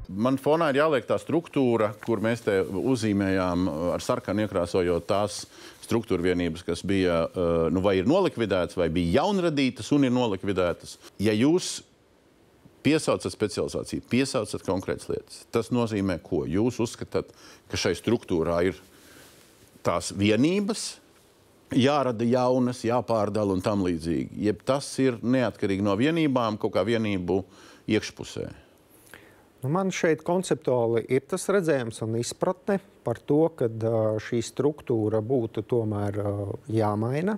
Man fonā ir jāliek tā struktūra, kur mēs te uzzīmējām ar sarkanu iekrāsojot tās struktūra vienības, kas bija, vai ir nolikvidētas, vai bija jaunradītas un ir nolikvidētas. Ja jūs piesaucat specializāciju, piesaucat konkrētas lietas, tas nozīmē, ko jūs uzskatāt, ka šai struktūrā ir tās vienības, jārada jaunas, jāpārdala un tam līdzīgi. Jeb tas ir neatkarīgi no vienībām, kaut kā vienību iekšpusē. Man šeit konceptuāli ir tas redzējums un izpratne par to, ka šī struktūra būtu tomēr jāmaina.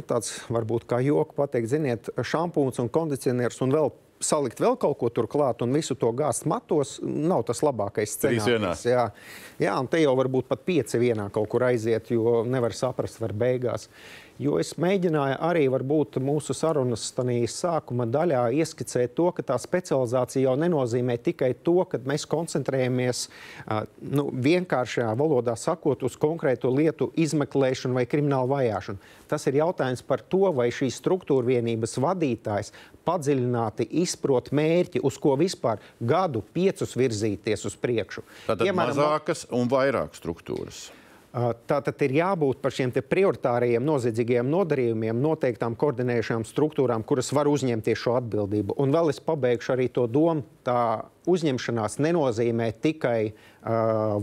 Tāds varbūt kā joku pateikt, ziniet, šampūns un kondicionieris un vēl salikt vēl kaut ko tur klāt un visu to gāzt matos, nav tas labākais scenārijs. Jā, un te jau varbūt pat 5 vienā kaut kur aiziet, jo nevar saprast var beigās. Jo es mēģināju arī varbūt mūsu sarunas sākuma daļā ieskicēt to, ka tā specializācija jau nenozīmē tikai to, ka mēs koncentrējamies vienkāršajā valodā sakot uz konkrēto lietu izmeklēšanu vai kriminālu vajāšanu. Tas ir jautājums par to, vai šīs struktūra vienības vadītājs padziļināti izprot mērķi, uz ko vispār gadu 5 virzīties uz priekšu. Tātad mazākas un vairāk struktūras. Tātad ir jābūt par šiem te prioritārajiem noziedzīgajiem nodarījumiem noteiktām koordinējušām struktūrām, kuras var uzņemties šo atbildību. Un vēl es pabeigšu arī to domu, tā uzņemšanās nenozīmē tikai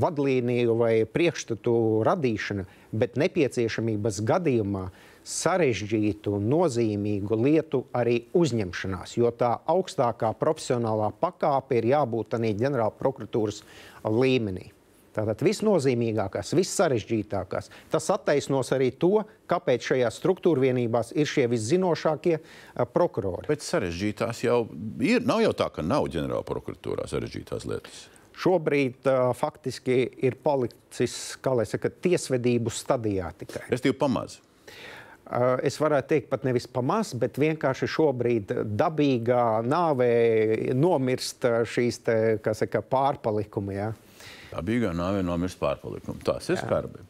vadlīniju vai priekšstatu radīšanu, bet nepieciešamības gadījumā sarežģītu, nozīmīgu lietu arī uzņemšanās, jo tā augstākā profesionālā pakāpe ir jābūt arī ģenerāla prokuratūras līmenī. Tātad visnozīmīgākās, vissarežģītākās. Tas attaisnos arī to, kāpēc šajās struktūra vienībās ir šie viszinošākie prokurori. Bet sarežģītās jau ir. Nav jau tā, ka nav ģenerāla prokuratūrā sarežģītās lietas. Šobrīd faktiski ir palicis, kā lai saka, tiesvedību stadijā tikai. Restīvi pamaz. Es varētu teikt pat nevis pamaz, bet vienkārši šobrīd dabīgā nāvē nomirst šīs te, kā saka, pārpalikumi, jā. Dabīgā nāvē nomirst pārpalikumu. Tas ir skarbi.